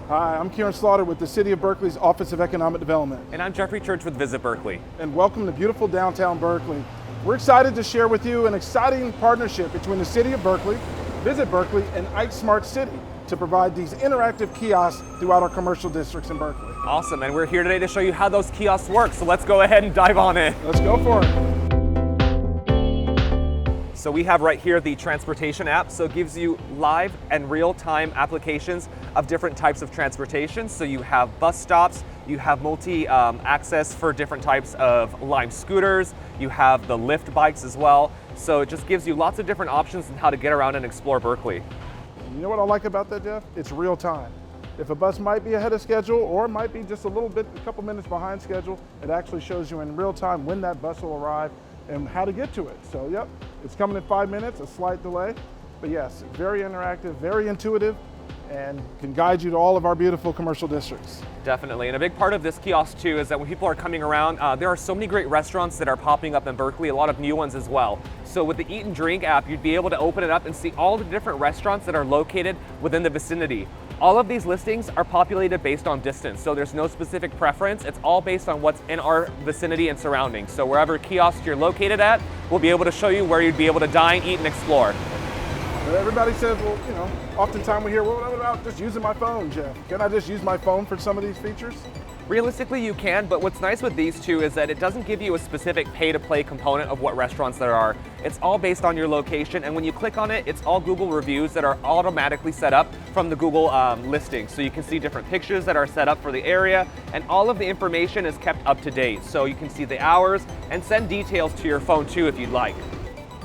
Hi, I'm Kieron with the City of Berkeley's Office of Economic Development. And I'm Jeffery with Visit Berkeley. And welcome to beautiful downtown Berkeley. We're excited to share with you an exciting partnership between the City of Berkeley, Visit Berkeley, and IKE Smart City to provide these interactive kiosks throughout our commercial districts in Berkeley. Awesome, and we're here today to show you how those kiosks work, so let's go ahead and dive on in. Let's go for it. So we have right here the transportation app, so it gives you live and real-time applications of different types of transportation. So you have bus stops, you have multi-access for different types of Lime scooters, you have the Lyft bikes as well. So it just gives you lots of different options on how to get around and explore Berkeley. You know what I like about that, Jeff? It's real time. If a bus might be ahead of schedule or might be just a couple minutes behind schedule, it actually shows you in real time when that bus will arrive and how to get to it. So yep, it's coming in 5 minutes, a slight delay, but yes, very interactive, very intuitive, and can guide you to all of our beautiful commercial districts. Definitely, and a big part of this kiosk too is that when people are coming around, there are so many great restaurants that are popping up in Berkeley, a lot of new ones as well. So with the Eat and Drink app, you'd be able to open it up and see all the different restaurants that are located within the vicinity. All of these listings are populated based on distance, so there's no specific preference. It's all based on what's in our vicinity and surroundings. So wherever kiosk you're located at, we'll be able to show you where you'd be able to dine, eat, and explore. Everybody says, well, you know, oftentimes we hear, well, what about just using my phone, Jeff? Can I just use my phone for some of these features? Realistically, you can, but what's nice with these two is that it doesn't give you a specific pay-to-play component of what restaurants there are. It's all based on your location, and when you click on it, it's all Google reviews that are automatically set up from the Google listing. So you can see different pictures that are set up for the area, and all of the information is kept up to date. So you can see the hours and send details to your phone too if you'd like.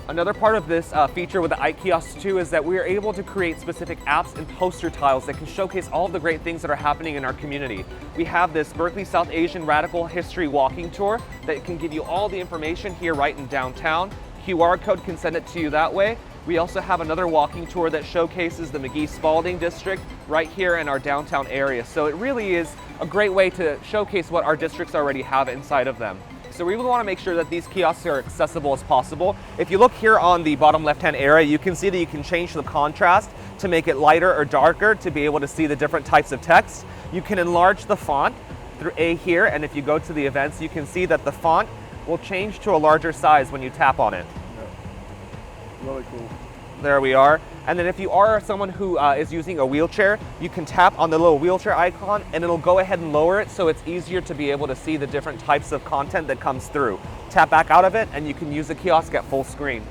Another part of this feature with the IKE kiosks too is that we are able to create specific apps and poster tiles that can showcase all of the great things that are happening in our community. We have this Berkeley South Asian Radical History walking tour that can give you all the information here right in downtown. QR code can send it to you that way. We also have another walking tour that showcases the McGee-Spalding district right here in our downtown area. So it really is a great way to showcase what our districts already have inside of them. So we really want to make sure that these kiosks are accessible as possible. If you look here on the bottom left-hand area, you can see that you can change the contrast to make it lighter or darker to be able to see the different types of text. You can enlarge the font through A here, and if you go to the events, you can see that the font will change to a larger size when you tap on it. Yeah. Really cool. There we are. And then if you are someone who is using a wheelchair, you can tap on the little wheelchair icon and it'll go ahead and lower it so it's easier to be able to see the different types of content that comes through. Tap back out of it and you can use the kiosk at full screen.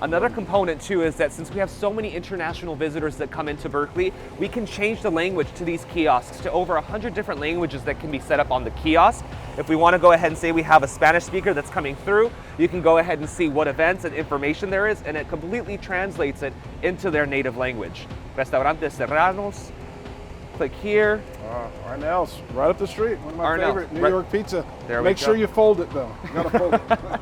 Another component too is that since we have so many international visitors that come into Berkeley, we can change the language to these kiosks to over 100 different languages that can be set up on the kiosk. If we want to go ahead and say we have a Spanish speaker that's coming through, you can go ahead and see what events and information there is, and it completely translates it into their native language. Restaurantes Serranos, click here. Arnell's, right up the street, one of my favorite, New York pizza. Make sure you fold it though, you gotta fold it.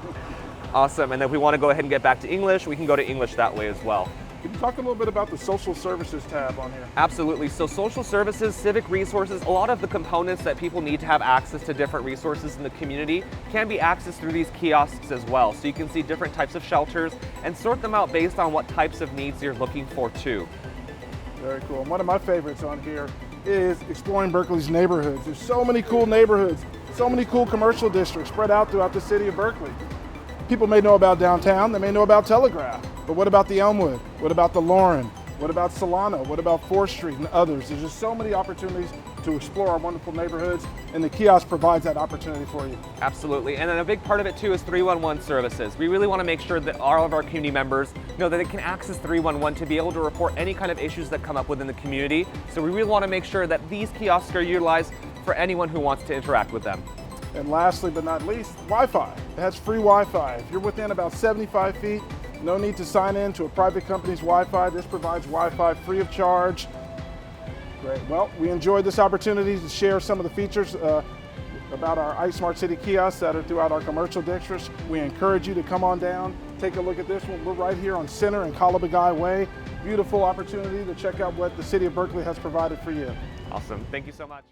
Awesome, and if we want to go ahead and get back to English, we can go to English that way as well. Can you talk a little bit about the social services tab on here? Absolutely, so social services, civic resources, a lot of the components that people need to have access to different resources in the community can be accessed through these kiosks as well. So you can see different types of shelters and sort them out based on what types of needs you're looking for too. Very cool, and one of my favorites on here is exploring Berkeley's neighborhoods. There's so many cool neighborhoods, so many cool commercial districts spread out throughout the city of Berkeley. People may know about downtown, they may know about Telegraph, but what about the Elmwood? What about the Lauren? What about Solano? What about 4th Street and others? There's just so many opportunities to explore our wonderful neighborhoods, and the kiosk provides that opportunity for you. Absolutely, and then a big part of it too is 311 services. We really want to make sure that all of our community members know that they can access 311 to be able to report any kind of issues that come up within the community. So we really want to make sure that these kiosks are utilized for anyone who wants to interact with them. And lastly but not least, Wi-Fi. It has free Wi-Fi. If you're within about 75 feet, no need to sign in to a private company's Wi-Fi. This provides Wi-Fi free of charge. Great. Well, we enjoyed this opportunity to share some of the features about our IKE Smart City kiosks that are throughout our commercial districts. We encourage you to come on down, take a look at this one. We're right here on Center and Calabagai Way. Beautiful opportunity to check out what the City of Berkeley has provided for you. Awesome. Thank you so much.